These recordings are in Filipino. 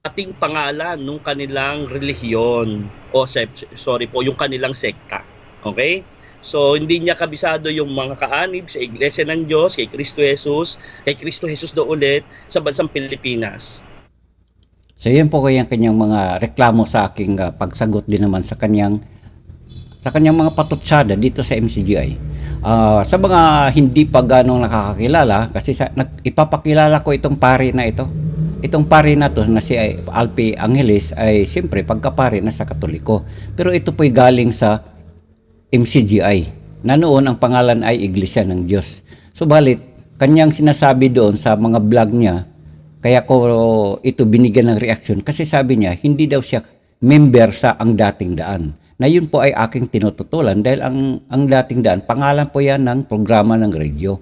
ating pangalan nung kanilang relihiyon o sorry po, yung kanilang sekta. Okay? So, hindi niya kabisado yung mga kaanib sa Iglesia ng Diyos, kay Kristo Jesus do ulit sa bansang Pilipinas. So yun po kayang kanyang mga reklamo sa aking pagsagot din naman sa kanyang mga patutsada dito sa MCGI. Sa mga hindi pa ganong nakakakilala, kasi ipapakilala ko itong pari na ito. Itong pari na to na si Alpi Angeles ay siyempre pagkapari na sa Katoliko. Pero ito po'y galing sa MCGI na noon ang pangalan ay Iglesia ng Diyos. Subalit, kanyang sinasabi doon sa mga vlog niya, kaya ko ito binigyan ng reaksyon kasi sabi niya hindi daw siya member sa Ang Dating Daan. Na yun po ay aking tinututulan dahil ang Dating Daan, pangalan po yan ng programa ng radio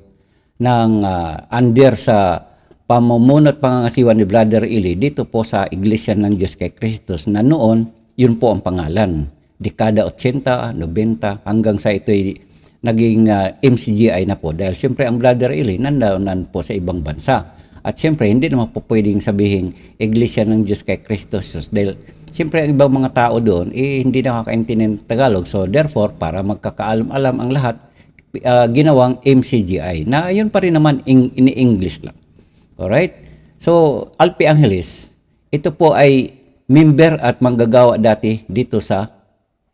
ng under sa pamumuno at pangangasiwa ni Brother Ili dito po sa Iglesia ng Diyos kay Kristos na noon yun po ang pangalan. Dekada 80, 90 hanggang sa ito'y naging MCGI na po dahil siyempre ang Brother Ili nandoon po sa ibang bansa. At siyempre, hindi naman po pwedeng sabihin Iglesia ng Diyos kay Kristos dahil siyempre ang ibang mga tao doon hindi nakakaintindi ng Tagalog. So therefore, para magkakaalam-alam ang lahat, ginawang MCGI na yun pa rin naman ini-English lang. Alright? So, Alpi Angeles, ito po ay member at manggagawa dati dito sa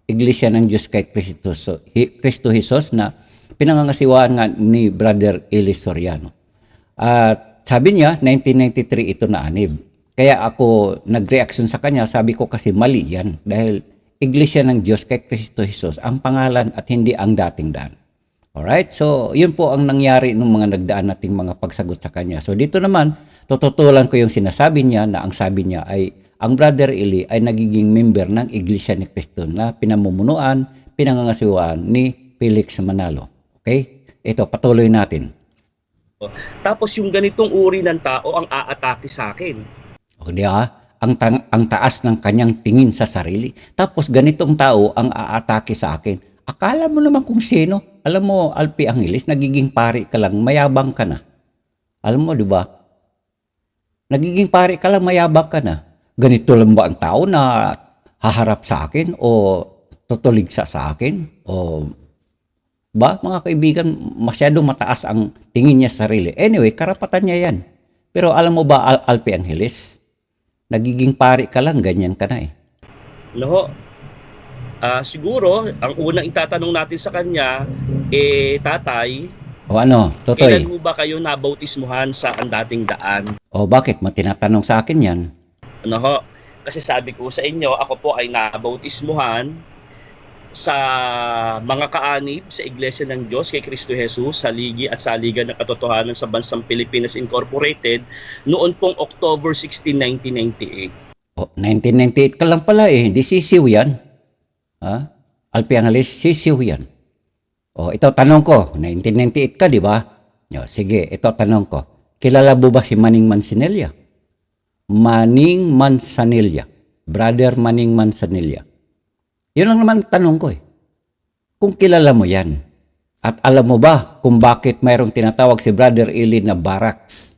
Iglesia ng Diyos kay Kristo Jesus na pinangangasiwaan nga ni Brother Eli Soriano. At sabi niya, 1993 ito na anib. Kaya ako nag-reaction sa kanya, sabi ko kasi mali yan. Dahil Iglesia ng Diyos kay Kristo Jesus ang pangalan at hindi ang Dating Daan. Alright? So, yun po ang nangyari nung mga nagdaan nating mga pagsagot sa kanya. So, dito naman, tututulan ko yung sinasabi niya na ang sabi niya ay ang Brother Eli ay nagiging member ng Iglesia ni Cristo na pinamumunuan, pinangangasiwaan ni Felix Manalo. Okay? Ito, patuloy natin. Tapos yung ganitong uri ng tao ang aatake sa akin. O di ba? Ang taas ng kanyang tingin sa sarili. Tapos ganitong tao ang aatake sa akin. Akala mo naman kung sino. Alam mo, Alpi Angeles, nagiging pari ka lang, mayabang ka na. Alam mo, di ba? Nagiging pari ka lang, mayabang ka na. Ganito lang ba ang tao na haharap sa akin o tutuligsa sa akin? O ba, mga kaibigan, masyadong mataas ang tingin niya sa sarili. Anyway, karapatan niya yan. Pero alam mo ba, Alpi Angeles, nagiging pari ka lang, ganyan ka na eh. No? Siguro, ang unang itatanong natin sa kanya, tatay, o ano, Totoy? kailan mo ba kayo nabautismuhan sa Ang Dating Daan? O bakit mo tinatanong sa akin yan? Ano ho? Kasi sabi ko sa inyo, ako po ay nabautismuhan sa mga kaanib sa Iglesia ng Diyos kay Kristo Jesus sa Ligi at Saligan ng Katotohanan sa Bansang Pilipinas Incorporated noon pong October 16, 1998. O, 1998 ka lang pala eh, di sisiw yan. Ha? Alpi Angeles, sisiw yan. O, ito tanong ko, 1998 ka, di ba? O, sige, ito tanong ko. Kilala mo ba si Manning Mansanilla? Manning Mansanilla. Brother Manning Mansanilla. Yun lang naman tanong ko eh. Kung kilala mo yan, at alam mo ba kung bakit mayroong tinatawag si Brother Eli na barracks?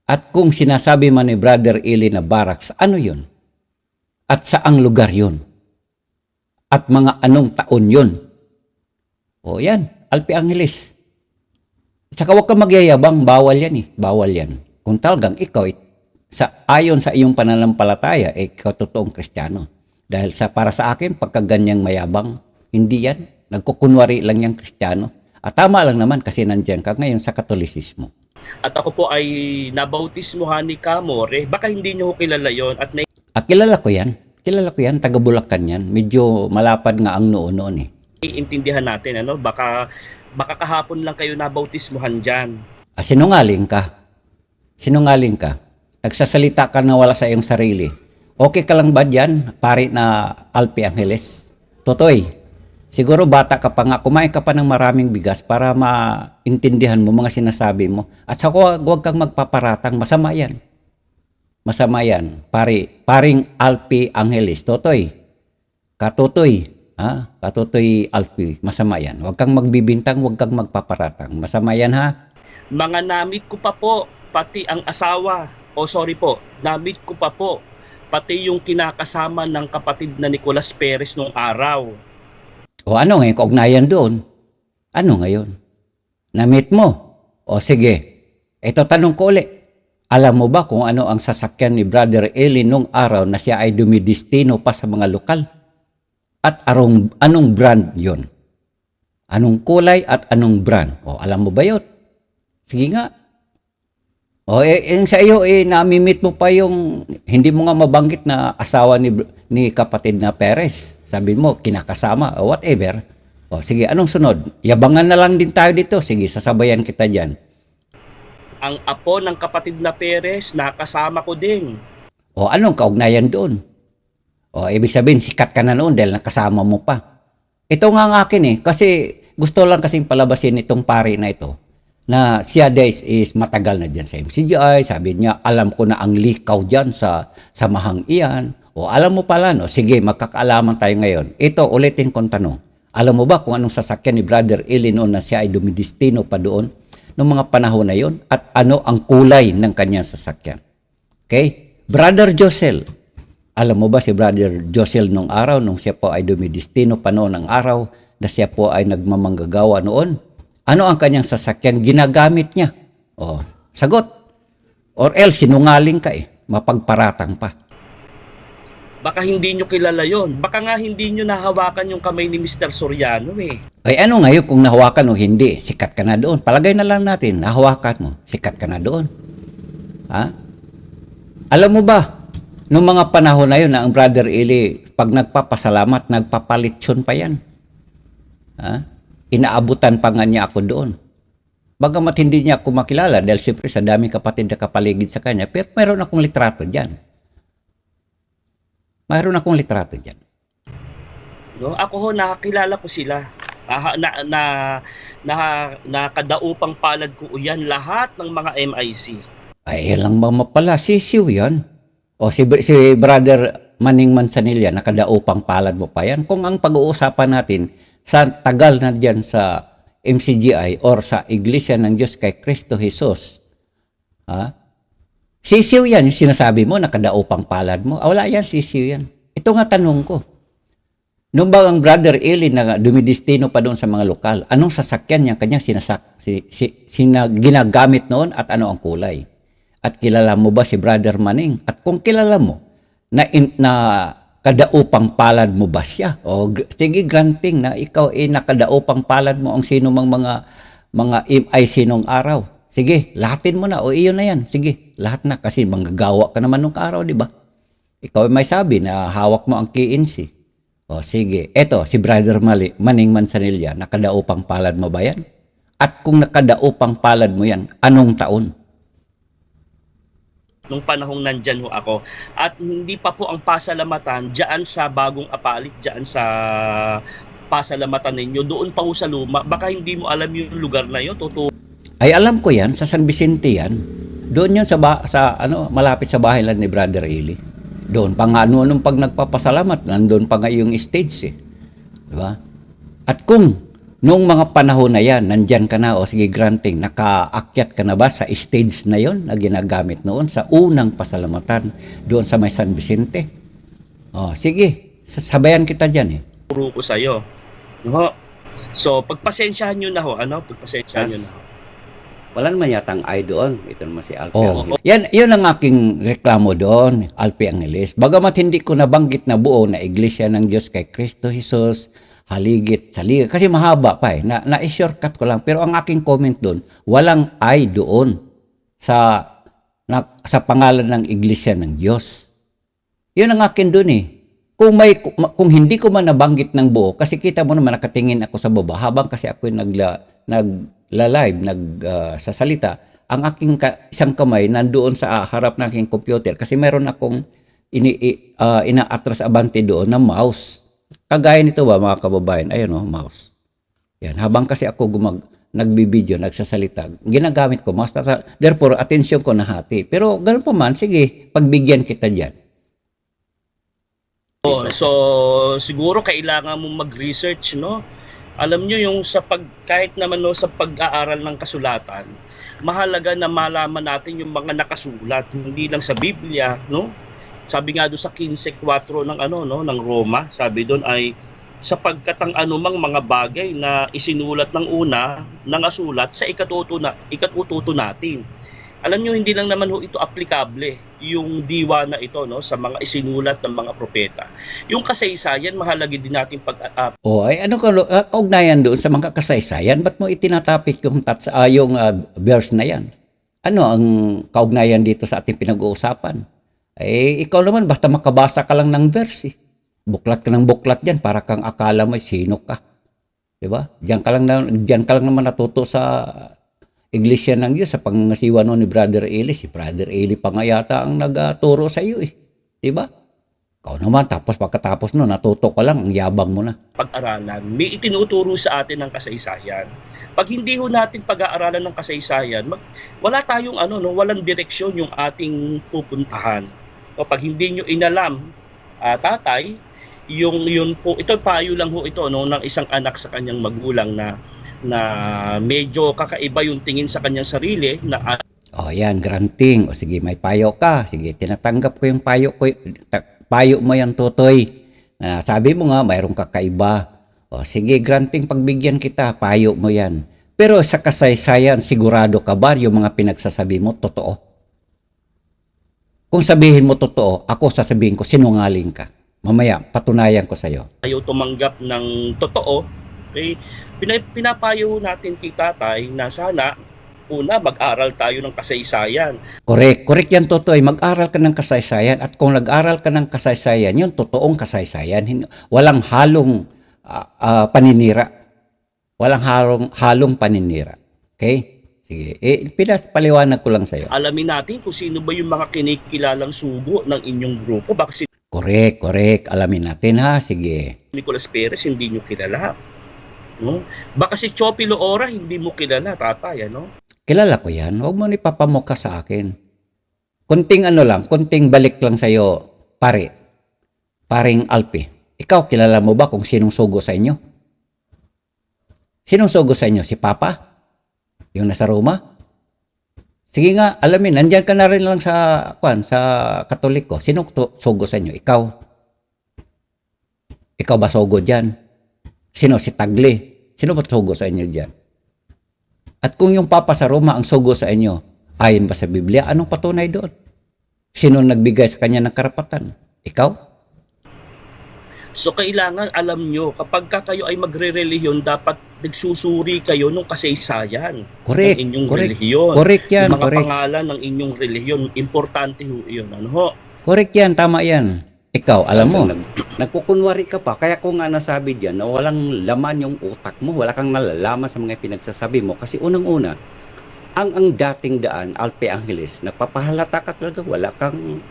At kung sinasabi man ni Brother Eli na barracks, ano yun? At saang lugar yun? At mga anong taon yun? O yan, Alpi Angeles. Saka huwag kang magyayabang, bawal yan eh. Bawal yan. Kung talagang ikaw, ayon sa iyong pananampalataya, ikaw totoong Kristiyano. Dahil para sa akin, pagka ganyang mayabang, hindi yan. Nagkukunwari lang yung Kristiyano. At tama lang naman kasi nandiyan ka ngayon sa Katolisismo. At ako po ay nabautismuhan ni Camore. Baka hindi nyo kilala yon at kilala ko yan. Kilala ko yan. Taga Bulacan yan. Medyo malapad nga ang noon eh. Iintindihan natin, ano? Baka kahapon lang kayo nabautismuhan dyan. Sinungaling ka. Sinungaling ka. Nagsasalita ka na wala sa iyong sarili. Okay ka lang ba dyan, pari na Alpi Angeles? Totoy, siguro bata ka pa nga, kumain ka pa ng maraming bigas para maintindihan mo mga sinasabi mo. At saka huwag kang magpaparatang, masama yan. Masama yan, paring Alpi Angeles. Totoy, katotoy, katotoy Alpi, masama yan. Huwag kang magbibintang, huwag kang magpaparatang. Masama yan ha. Mga namit ko pa po, pati ang asawa, namit ko pa po pati yung kinakasama ng kapatid na Nicolas Perez nung araw. O ano ngayon, kaugnayan doon? Ano ngayon? Na-meet mo? O sige, ito tanong ko ulit. Alam mo ba kung ano ang sasakyan ni Brother Eli nung araw na siya ay dumidestino pa sa mga lokal? At anong brand yon? Anong kulay at anong brand? O alam mo ba yun? Sige nga. O yung sa iyo, nami-meet mo pa yung hindi mo nga mabanggit na asawa ni kapatid na Perez. Sabi mo, kinakasama o whatever. O sige, anong sunod? Yabangan na lang din tayo dito. Sige, sasabayan kita dyan. Ang apo ng kapatid na Perez, nakasama ko din. O anong kaugnayan doon? O ibig sabihin, sikat ka na noon dahil nakasama mo pa. Ito nga ang akin kasi gusto lang kasing palabasin itong pari na ito na siya is matagal na dyan sa MCGI. Sabi niya, alam ko na ang likaw dyan sa samahang iyan. O alam mo pala, no? Sige, magkakaalaman tayo ngayon. Ito, ulitin kong tanong. Alam mo ba kung anong sasakyan ni Brother Eli noon na siya ay dumidestino pa doon noong mga panahon na yon at ano ang kulay ng kanyang sasakyan? Okay? Brother Josel. Alam mo ba si Brother Josel nung araw, nung siya po ay dumidestino pa noon ng araw, na siya po ay nagmamanggagawa noon? Ano ang kanyang sasakyan ginagamit niya? O, sagot. Or else, sinungaling ka mapagparatang pa. Baka hindi nyo kilala yon. Baka nga hindi nyo nahawakan yung kamay ni Mr. Soriano Ay ano ngayon kung nahawakan o hindi? Sikat ka na doon. Palagay na lang natin, nahawakan mo. Sikat ka na doon. Ha? Alam mo ba, noong mga panahon na yun na ang Brother Eli, pag nagpapasalamat, nagpapalitsyon pa yan. Ha? Inaabutan pa nga niya ako doon. Bagamat hindi niya ako makilala dahil siyempre sa daming kapatid na kapaligid sa kanya, pero mayroon akong litrato dyan. Mayroon akong litrato dyan. No, ako nakakilala ko sila. Nakadaupang palad ko yan lahat ng mga MIC. Ay, lang ba mapala? Sisiw yan. O si Brother Manning Manzanilla, nakadaupang palad mo pa yan. Kung ang pag-uusapan natin sa tagal na dyan sa MCGI or sa Iglesia ng Diyos kay Kristo Jesus, sisiw yan, yung sinasabi mo, nakadaupang palad mo. Wala yan, sisiw yan. Ito nga tanong ko. Nung ba ang Brother Eli na dumidestino pa doon sa mga lokal, anong sasakyan niya kanyang ginagamit noon at ano ang kulay? At kilala mo ba si Brother Manning? At kung kilala mo, na kadaupang palad mo ba siya? O sige, granting na ikaw nakadaupang palad mo ang sino mang mga MIC nung araw. Sige, lahatin mo na. O iyon na yan. Sige, lahat na. Kasi manggagawa ka naman nung araw, di ba? Ikaw ay may sabi na hawak mo ang KNC. O sige, eto, si Brother Manning Manzanilla, nakadaupang palad mo ba yan? At kung nakadaupang palad mo yan, anong taon? Nung panahong nandyan ako. At hindi pa po ang pasalamatan dyan sa bagong apalit, dyan sa pasalamatan ninyo. Doon pa po sa luma. Baka hindi mo alam yung lugar na yun. Totoo. Ay alam ko yan, sa San Vicente yan. Doon yun sa malapit sa bahay lang ni Brother Eli. Doon pa nga nung pag nagpapasalamat, nandun pa nga yung stage Diba? At kung nung mga panahon na yan, nandyan ka na, o sige granting, nakaakyat ka na ba sa stage na yon na ginagamit noon sa unang pasalamatan doon sa may San Vicente? O sige, sasabayan kita dyan Puro ko sa'yo. No? So, pagpasensyahan nyo na pagpasensyahan nyo na Wala naman yatang ay doon. Ito naman si Alpi Angeles. Yun ang aking reklamo doon, Alpi Angeles. Bagamat hindi ko nabanggit na buo na Iglesia ng Diyos kay Kristo Jesus, haligit sa liga. Kasi mahaba pa na-shortcut ko lang. Pero ang aking comment doon, walang ay doon sa pangalan ng Iglesia ng Diyos. Yun ang akin doon Kung hindi ko man nabanggit ng buo, kasi kita mo naman nakatingin ako sa baba, habang kasi ako nagla-live, sasalita, ang aking isang kamay nandoon sa harap ng aking computer kasi meron akong ina-atras abante doon na mouse. Kagaya nito ba mga kababayan, ayun mouse. Yan, habang kasi ako nagbibideo, nagsasalita, ginagamit ko mouse. Therefore, atensyon ko nahati. Pero ganoon pa man, sige, pagbigyan kita diyan. So, siguro kailangan mong mag-research, no? Alam nyo yung kahit naman sa pag-aaral ng kasulatan, mahalaga na malaman natin yung mga nakasulat, hindi lang sa Biblia, no? Sabi nga doon sa 15:4 ng ano no ng Roma, sabi doon ay sapagkat ang anumang mga bagay na isinulat ng una nangasulat sa ikatututo natin. Alam nyo, hindi lang naman ho ito aplikable, yung diwa na ito no, sa mga isinulat ng mga propeta. Yung kasaysayan, mahalaga din natin O ay ano ka kaugnayan doon sa mga kasaysayan? Ba't mo itinatapik yung verse na yan? Ano ang kaugnayan dito sa ating pinag-uusapan? Eh, ikaw naman, basta makabasa ka lang ng verse. Buklat ka ng buklat dyan, para kang akala mo sino ka. Diba? Diyan ka lang naman natuto sa Iglesia ng Diyos, sa pangasiwa noon ni Brother Eli. Si Brother Eli pa nga yata ang nagturo sa iyo eh. Diba? Ikaw naman, tapos pagkatapos noon, natuto ka lang, ang yabang mo na. Pag-aralan, may itinuturo sa atin ng kasaysayan. Pag hindi ho natin pag-aaralan ng kasaysayan, wala tayong walang direksyon yung ating pupuntahan. O pag hindi nyo inalam, tatay, yun po, ito payo lang ho ito ng isang anak sa kanyang magulang na medyo kakaiba yung tingin sa kanyang sarili na yan, granting. O sige, may payo ka. Sige, tinatanggap ko yung payo mo yan, Totoy. Sabi mo nga, mayroong kakaiba. O sige, granting, pagbigyan kita, payo mo yan. Pero sa kasaysayan, sigurado ka ba yung mga pinagsasabi mo, totoo? Kung sabihin mo totoo, ako sasabihin ko, sinungaling ka. Mamaya, patunayan ko sa'yo. Ayaw tumanggap ng totoo, okay? Pinapayo natin kay tatay na sana una mag-aral tayo ng kasaysayan. Correct yan, Totoy. Mag-aral ka ng kasaysayan, at kung nag-aral ka ng kasaysayan, yun totoong kasaysayan. Walang halong paninira. Walang halong paninira. Okay? Sige. Paliwanag ko lang sa'yo. Alamin natin kung sino ba yung mga kinikilalang sugo ng inyong grupo. Baka si Correct. Alamin natin ha. Sige. Nicolas Perez hindi nyo kilala. No? Baka si Chopi Loora hindi mo kilala, tatay, ano? Kilala ko yan. Huwag mo ipapamukha sa akin. Kunting balik lang sa'yo, paring Alpi. Ikaw, kilala mo ba kung sinong sugo sa inyo? Sinong sugo sa inyo? Si Papa? Yung nasa Roma? Sige nga, alamin, nandyan ka na rin lang sa Katoliko. Sinong sugo sa inyo? Ikaw. Ikaw ba sugo dyan? Sino? Si Tagle. Sino ba sugo sa inyo dyan? At kung yung Papa sa Roma ang sugo sa inyo, ayon ba sa Biblia, anong patunay doon? Sino nagbigay sa kanya ng karapatan? Ikaw? So kailangan alam nyo, kapag kayo ay magre-relihiyon, dapat nagsusuri kayo ng kasaysayan ng inyong relihiyon. Correct yan. Mga pangalan ng inyong relihiyon, importante ho yun. Ano ho? Correct yan, tama yan. Ikaw, alam mo, nagkukunwari ka pa. Kaya kung nga nasabi dyan na walang laman yung utak mo, wala kang nalalaman sa mga pinagsasabi mo. Kasi unang-una, ang dating daan, Alpe Angeles, napapahalata ka talaga, wala kang,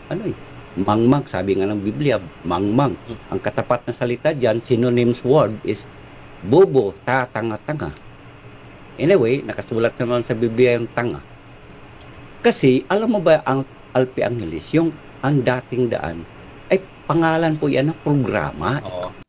mangmang. Sabi nga ng Biblia, mangmang. Ang katapat na salita dyan, synonyms word is bobo, tanga-tanga. Anyway, nakasulat naman sa Biblia yung tanga. Kasi, alam mo ba ang Alpe Angeles, ang dating daan, ay pangalan po yan ng programa.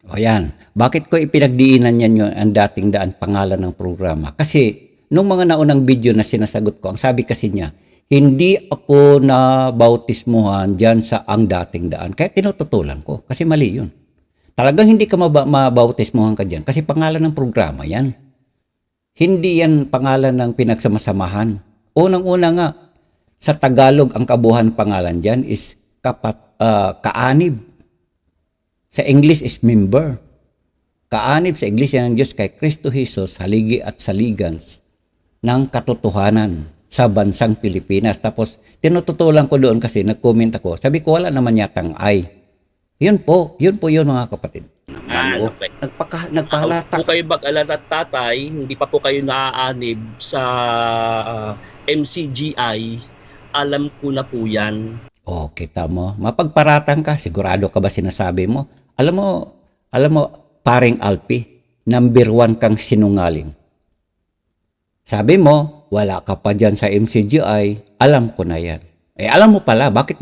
O yan. Bakit ko ipinagdiinan yan yung ang dating daan, pangalan ng programa? Kasi, nung mga naunang video na sinasagot ko, ang sabi kasi niya, hindi ako na bautismuhan dyan sa ang dating daan. Kaya tinututulan ko. Kasi mali yun. Talagang hindi ka mabautismuhan ka dyan. Kasi pangalan ng programa yan. Hindi yan pangalan ng pinagsamasamahan. Unang-una nga, sa Tagalog, ang kabuuan pangalan dyan is kaanib. Sa English is member. Kaanib sa Iglesia ng Diyos kay Kristo Jesus, haligi at saligan ng katotohanan sa bansang Pilipinas. Tapos, tinututulan ko doon kasi nag-comment ako. Sabi ko, wala naman yatang ay. Yun po yun mga kapatid. Okay. Nagpahalata. Kung kayo mag-alala tatay, hindi pa po kayo naaanib sa MCGI, alam ko na po yan. Kita mo. Mapagparatang ka. Sigurado ka ba sinasabi mo? Alam mo, paring Alpi, number 1 kang sinungaling. Sabi mo, wala ka pa dyan sa MCGI, alam ko na yan. Alam mo pala, bakit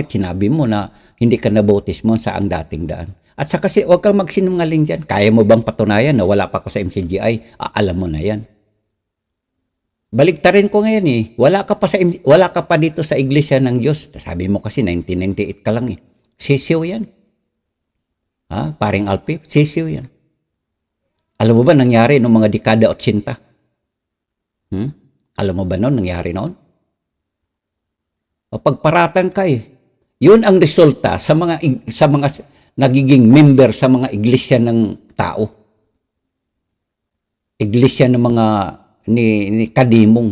sinabi mo na hindi ka nabautismo sa ang dating daan? At saka huwag kang magsinungaling dyan. Kaya mo bang patunayan na wala pa ako sa MCGI? Alam mo na yan. Baliktarin ko ngayon wala ka pa dito sa Iglesia ng Diyos. Sabi mo kasi 1998 ka lang Sisiw yan. Paring Alpi, sisiw yan. Alam mo ba nangyari noong mga dekada 80? Alam mo ba noon nangyari noon? O pagparatan ka eh. Yun ang resulta sa mga nagiging member sa mga iglesia ng tao. Iglesia ng mga ni kadimong,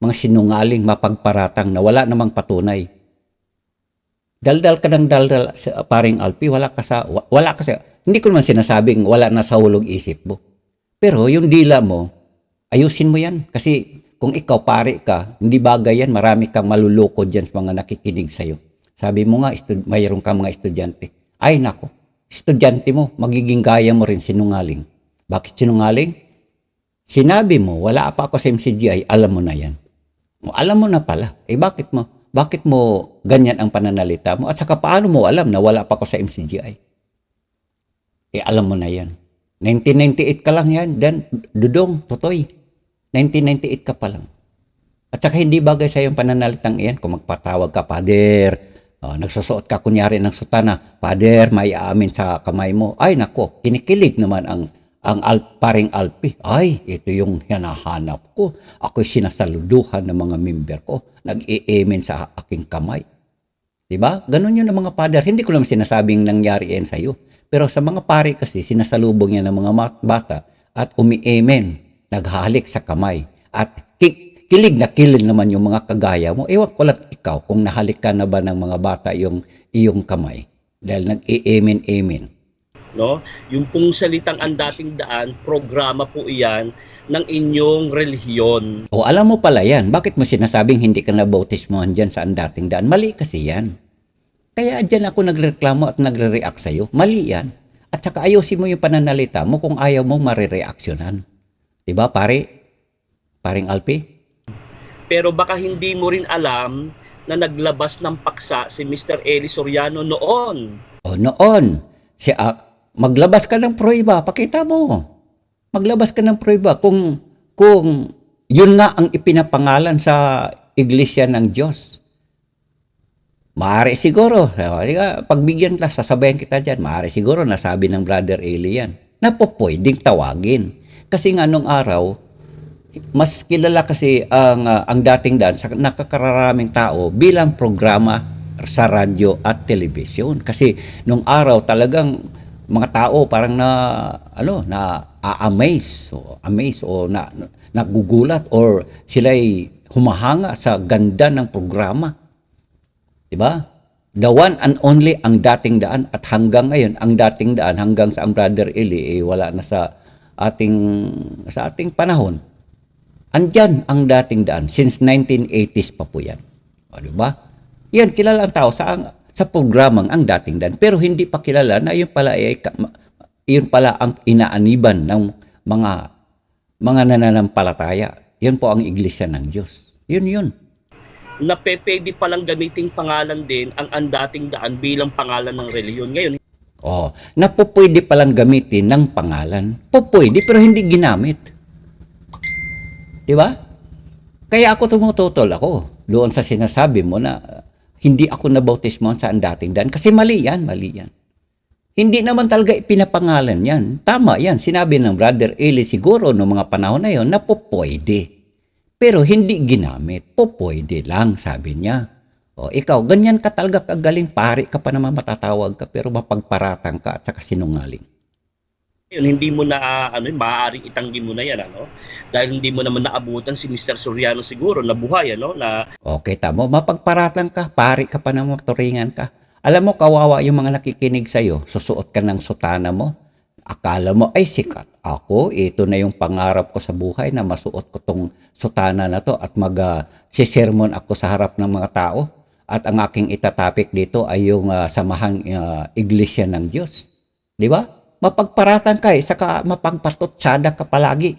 mga sinungaling, mapagparatang na wala namang patunay. Daldal ka ng daldal, paring Alpi, wala ka sa, hindi ko naman sinasabing wala na sa hulog isip mo. Pero yung dila mo, ayusin mo yan. Kasi kung ikaw pare ka, hindi bagay yan, marami kang maluloko dyan sa mga nakikinig sa'yo. Sabi mo nga, mayroon ka mga estudyante. Ay nako, estudyante mo, magiging gaya mo rin sinungaling. Bakit sinungaling? Sinabi mo, wala pa ako sa MCGI, alam mo na yan. Alam mo na pala. Bakit mo ganyan ang pananalita mo? At saka paano mo alam na wala pa ako sa MCGI? Alam mo na yan. 1998 ka lang yan. Dan, Dudong, Totoy. 1998 ka pa lang. At saka hindi bagay sa yung pananalitang iyan. Kung magpatawag ka, Pader, nagsusuot ka kunyari ng sutana, Pader, may aamin sa kamay mo. Ay nako, kinikilig naman ang paring Alpi. Ay, ito yung hinahanap ko. Ako'y sinasaluduhan ng mga member ko. Nag-i-amen sa aking kamay. Diba? Ganun yun ng mga Pader. Hindi ko lang sinasabing nangyari yan sa'yo. Pero sa mga pare kasi, sinasalubong yan ng mga bata at umi-amen, naghahalik sa kamay. At kilig na kilig naman yung mga kagaya mo. Ewan ko lang ikaw kung nahalik ka na ba ng mga bata yung iyong kamay. Dahil nag-i-amen. No? Yung pong salitang ang dating daan, programa po iyan ng inyong relihiyon. O alam mo pala yan. Bakit mo sinasabing hindi ka nabautismohan dyan sa ang dating daan? Mali kasi yan. Kaya dyan ako nagreklamo at nagre-react sa'yo. Mali yan. At saka ayusin mo yung pananalita mo kung ayaw mo marireaksyonan. Diba paring Alpi? Pero baka hindi mo rin alam na naglabas ng paksa si Mr. Eli Soriano noon. O noon. Maglabas ka ng prueba. Pakita mo. Maglabas ka ng prueba kung yun nga ang ipinapangalan sa Iglesia ng Diyos. Maaari siguro, pagbigyan ka, sasabayan kita dyan, maaari siguro nasabi ng Brother Eli yan, na po pwedeng tawagin. Kasi nga nung araw, mas kilala kasi ang dating daan sa nakakararaming tao bilang programa sa radyo at telebisyon. Kasi nung araw talagang mga tao parang amaze o nagugulat or sila'y humahanga sa ganda ng programa. Diba? The one and only ang dating daan at hanggang ngayon ang dating daan hanggang sa ang Brother Eli wala na sa ating panahon. Andyan ang dating daan since 1980s pa po yan. O, diba? Yan kilala ang tao sa programang ang dating daan pero hindi pa kilala na yun pala ang inaaniban ng mga nananampalataya. Yun po ang Iglesia ng Diyos. Yun. Na pwede palang gamiting pangalan din ang dating daan bilang pangalan ng reliyon. Ngayon, na pwede palang gamitin ng pangalan. Pwede pero hindi ginamit. Diba? Kaya ako tumututol ako doon sa sinasabi mo na hindi ako nabautismohan sa dating daan. Kasi mali yan. Hindi naman talaga ipinapangalan yan. Tama yan. Sinabi ng Brother Eli siguro noong mga panahon na yon na pwede. Pero hindi ginamit. Pwede lang, sabi niya. Ikaw, ganyan ka talaga kagaling. Pare ka pa naman matatawag ka pero mapagparatang ka at saka sinungaling. Yun, hindi mo na, maaaring itanggi mo na yan, Dahil hindi mo naman naabutan si Mr. Soriano siguro na buhay, Okay, tamo. Mapagparatang ka. Pare ka pa naman, turingan ka. Alam mo, kawawa yung mga nakikinig sa'yo. Susuot ka ng sutana mo. Akala mo, ay sikat ako, ito na yung pangarap ko sa buhay na masuot ko tong sutana na to at mag-sermon ako sa harap ng mga tao. At ang aking itatapik dito ay yung samahang Iglesia ng Diyos. Di ba? Mapagparatan ka saka mapagpatutsada ka palagi.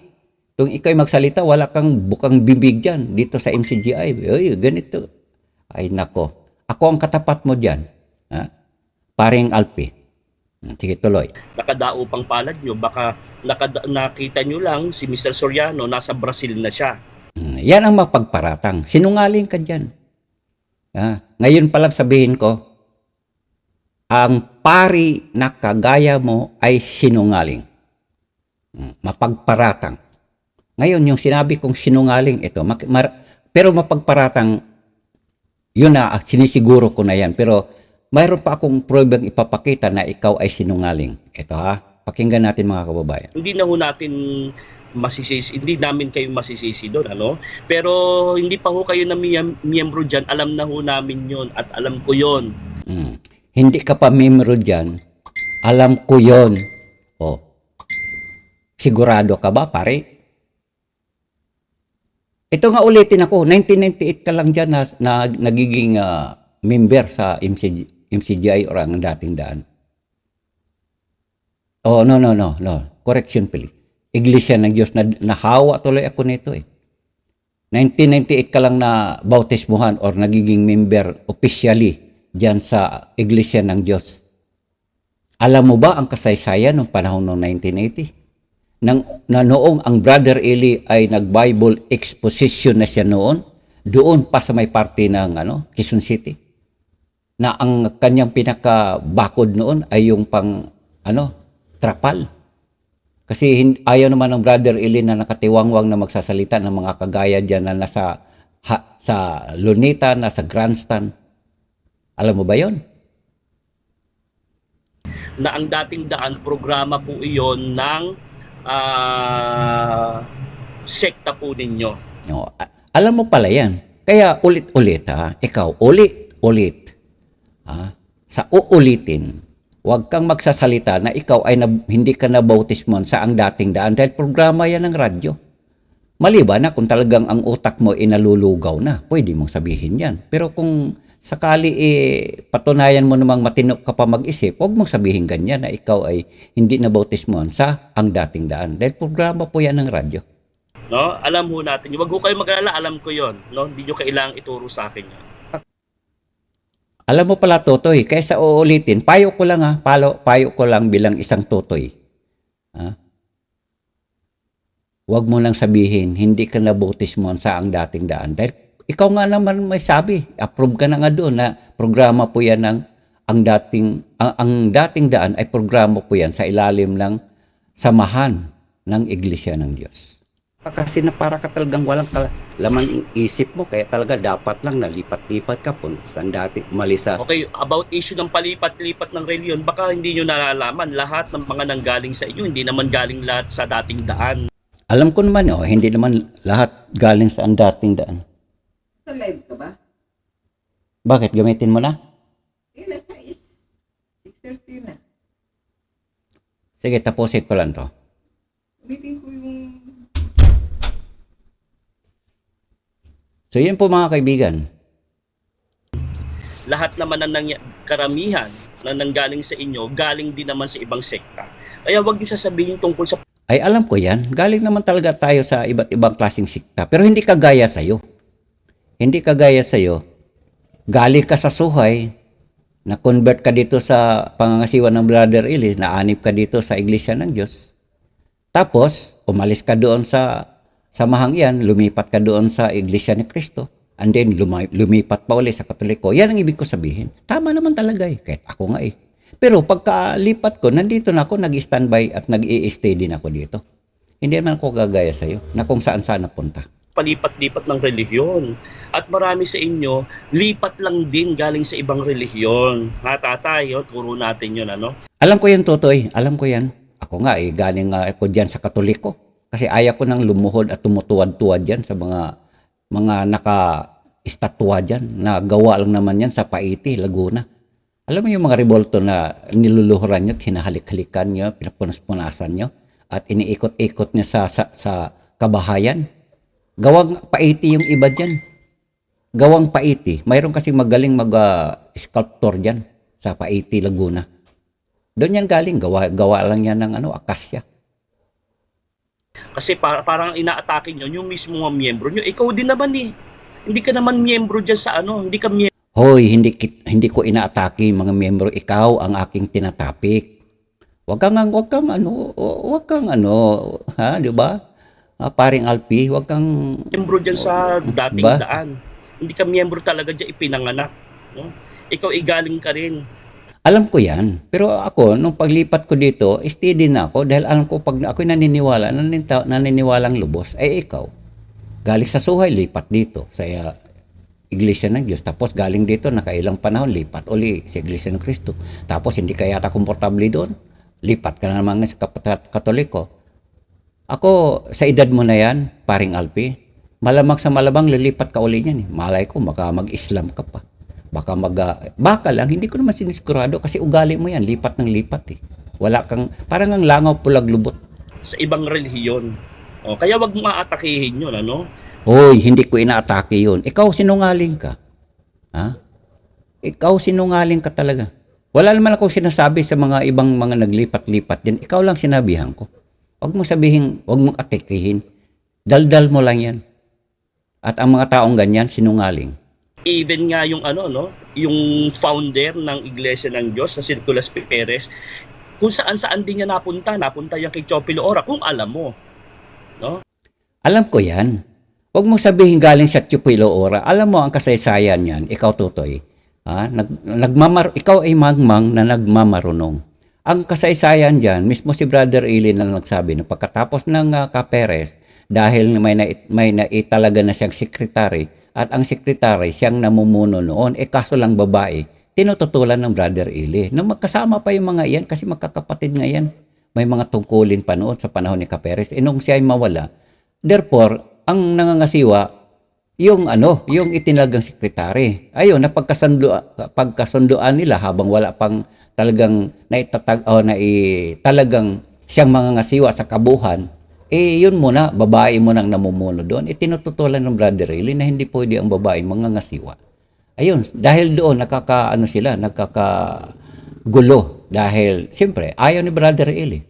Kung ikaw'y magsalita, wala kang bukang bibig dyan dito sa MCGI. Ay, ganito. Ay nako, ako ang katapat mo dyan. Paring Alpi. Sige, tuloy. Nakadao pang palad nyo, baka nakita nyo lang si Mr. Soriano, nasa Brazil na siya. Yan ang mapagparatang. Sinungaling ka dyan. Ngayon pa lang sabihin ko, ang pari na kagaya mo ay sinungaling. Mapagparatang. Ngayon, yung sinabi kong sinungaling, ito, pero mapagparatang, yun na, sinisiguro ko na yan. Pero mayroon pa akong pruebang ipapakita na ikaw ay sinungaling. Ito ha, pakinggan natin mga kababayan. Hindi na ho natin masisisi, hindi namin kayo masisisi doon, ano? Pero hindi pa ho kayo na miyembro dyan, alam na ho namin yon at alam ko yon. Hindi ka pa miyembro dyan, alam ko yon. O, sigurado ka ba, pare? Ito nga ulitin ako, 1998 ka lang dyan na nagiging member sa MCGI or ang dating daan. Oh, no. Correction please. Iglesia ng Diyos, nahawa tuloy ako nito eh. 1998 ka lang na bautismuhan or nagiging member officially dyan sa Iglesia ng Diyos. Alam mo ba ang kasaysayan ng panahon ng 1980? Na noong ang Brother Eli ay nag-Bible exposition na siya noon, doon pa sa may parte ng Quezon City, na ang kanyang pinaka-bakod noon ay yung trapal. Kasi ayaw naman ng Brother Eli na nakatiwangwang na magsasalita ng mga kagaya dyan na nasa sa Lunita, nasa Grandstand. Alam mo ba yon? Na ang dating daan, programa po iyon ng sekta po ninyo. No, alam mo pala yan. Kaya ulit-ulit ikaw ulit-ulit sa uulitin, huwag kang magsasalita na ikaw ay hindi ka nabautismon sa ang dating daan dahil programa yan ng radyo. Maliban na kung talagang ang utak mo inalulugaw na, pwede mong sabihin yan. Pero kung sakali patunayan mo namang matino ka pa mag-isip, huwag mong sabihin ganyan na ikaw ay hindi nabautismon sa ang dating daan. Dahil programa po yan ng radyo. No? Alam ho natin. Huwag ho kayo mag-alala, alam ko yon. No? Hindi nyo kailangang ituro sa akin yun. Alam mo pala, Totoy, kaysa uulitin, payo ko lang bilang isang Totoy. Huwag mo lang sabihin, hindi ka nabautismon sa ang dating daan. Dahil ikaw nga naman may sabi, approve ka na nga doon na programa po yan ng ang dating daan ay programa po yan sa ilalim ng samahan ng Iglesia ng Diyos. Kasi na para ka talagang walang laman isip mo, kaya talaga dapat lang nalipat-lipat ka po sa dati umalis sa... Okay, about issue ng palipat-lipat ng reliyon, baka hindi nyo nalalaman lahat ng mga nanggaling sa inyo, hindi naman galing lahat sa dating daan. Alam ko naman, hindi naman lahat galing sa ang dating daan. Sa live ka ba? Bakit? Gamitin mo na? Nasa 6:30 na. Sige, tapusin ko lang to. Ulitin ko yung... So, yun po mga kaibigan. Lahat naman karamihan na nanggaling sa inyo, galing din naman sa ibang sekta. Kaya huwag nyo sasabihin tungkol sa... Ay, alam ko yan. Galing naman talaga tayo sa iba't ibang klaseng sekta. Pero hindi kagaya sa'yo. Hindi kagaya sa'yo, galing ka sa Suhay, na-convert ka dito sa pangangasiwa ng Brother Eli, naanib ka dito sa Iglesia ng Diyos. Tapos, umalis ka doon sa samahang yan, lumipat ka doon sa Iglesia ni Cristo, and then lumipat pa ulit sa Katoliko. Yan ang ibig ko sabihin. Tama naman talaga kahit ako nga Pero pagkalipat ko, nandito na ako, nag-standby at nag-i-stay din ako dito. Hindi naman ako gagaya sa'yo, na kung saan-saan napunta. Palipat-lipat ng relihiyon. At marami sa inyo, lipat lang din galing sa ibang relihiyon. Tatay, turo natin yun, Alam ko yan, Totoy. Alam ko yan. Ako nga, galing ako dyan sa Katoliko. Kasi ayaw ko nang lumuhod at tumutuwad-tuwad dyan sa mga naka-estatwa dyan. Na gawa lang naman yan sa Paiti, Laguna. Alam mo yung mga revolto na niluluhuran nyo, hinahalik-halikan nyo, pinapunas-punasan nyo, at iniikot-ikot nyo sa kabahayan. Gawang Paiti yung iba dyan. Gawang Paiti. Mayroon kasi magaling mag-sculptor dyan sa Paiti, Laguna. Doon yan galing. Gawa lang yan ng akasya. Kasi parang ina-atake nyo yung mismo mga miyembro nyo. Ikaw din naman Hindi ka naman miyembro dyan sa hindi ka miyembro. Hoy, hindi ko ina-atake mga miyembro. Ikaw ang aking tinatapik. Wag kang di ba? Paring Alpi, wag kang miyembro dyan sa dating daan. Hindi ka miyembro talaga dyan ipinanganak. No? Ikaw galing ka rin. Alam ko yan. Pero ako, nung paglipat ko dito, steady na ako dahil alam ko pag ako'y naniniwalang lubos, ay ikaw. Galing sa Suhay, lipat dito sa Iglesia ng Diyos. Tapos galing dito, nakailang panahon, lipat uli sa Iglesia ng Cristo. Tapos hindi ka yata komportable doon, lipat ka na naman sa Katoliko. Ako, sa edad mo na yan, paring Alpi, malamang sa malabang lilipat ka uli niyan. Malay ko, baka mag-Islam ka pa. Baka lang, hindi ko naman sinisigurado kasi ugali mo yan, lipat ng lipat eh. Wala kang, parang ang langaw pulag lubot. Sa ibang relihiyon. Kaya wag mo aatakihin yun, ano? Hoy, hindi ko inaatake yun. Ikaw sinungaling ka. Ha? Ikaw sinungaling ka talaga. Wala naman akong sinasabi sa mga ibang mga naglipat-lipat din. Ikaw lang sinabihan ko. Huwag mo sabihin, huwag mong atikihin. Daldal mo lang yan. At ang mga taong ganyan, sinungaling. Even nga yung yung founder ng Iglesia ng Diyos, na si Nicolas P. Perez, kung saan-saan din niya napunta yan kay Chopilo Ora, kung alam mo. No? Alam ko yan. Huwag mo sabihin galing sa Chopilo Ora. Alam mo ang kasaysayan yan, ikaw Tutoy. Ha? Ikaw ay mangmang na nagmamarunong. Ang kasaysayan dyan, mismo si Brother Eli na nagsabi na pagkatapos ng Ka-Perez, dahil may naitalaga na siyang sekretary, at ang sekretary siyang namumuno noon, kaso lang babae, tinututulan ng Brother Eli. Na magkasama pa yung mga iyan kasi magkakapatid nga yan. May mga tungkulin pa noon sa panahon ni Ka-Perez. Nung siya ay mawala, therefore, ang nangangasiwa, yung itinagang sekretary. Ayun, pagkasunduan nila habang wala pang talagang talagang siyang mangangasiwa sa kabuhan, yun muna, babae mo nang namumuno doon. Tinututulan ng Brother Eli na hindi pwede ang babae mangangasiwa. Ayun, dahil doon nakakagulo. Dahil, siyempre, ayaw ni Brother Eli.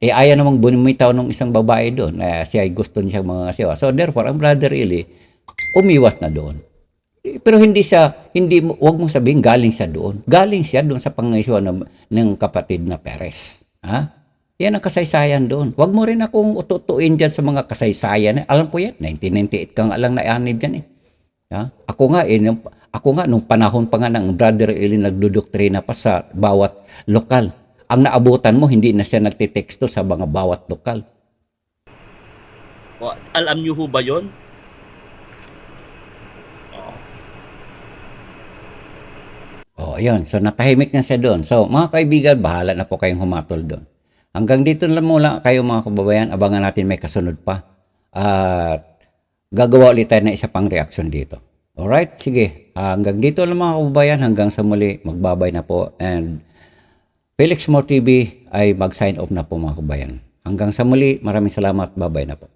Ayaw namang bumitaw ng isang babae doon na siya ay gusto niya mangangasiwa. So, therefore, ang Brother Eli, umiwas na doon. Pero wag mong sabihin galing siya doon. Galing siya doon sa pangangasiwa ng kapatid na Perez. Ha? Yan ang kasaysayan doon. Huwag mo rin akong ututuin dyan sa mga kasaysayan. Alam ko yan, 1998 ka nga lang na-anib dyan eh. Ha? Ako nga, nung panahon pa nga ng Brother Eli nagdudoktrina pa sa bawat lokal. Ang naabutan mo, hindi na siya nagtiteksto sa mga bawat lokal. Alam niyo ho ba yun? Ayun. So, natahimik na siya doon. So, mga kaibigan, bahala na po kayong humatol doon. Hanggang dito lang muna kayo mga kababayan. Abangan natin may kasunod pa. At gagawa ulit tayo ng isa pang reaction dito. Alright? Sige. Hanggang dito lang mga kababayan. Hanggang sa muli, magbabay na po. And Felix Mo TV ay mag-sign off na po mga kababayan. Hanggang sa muli, maraming salamat. Bye-bye na po.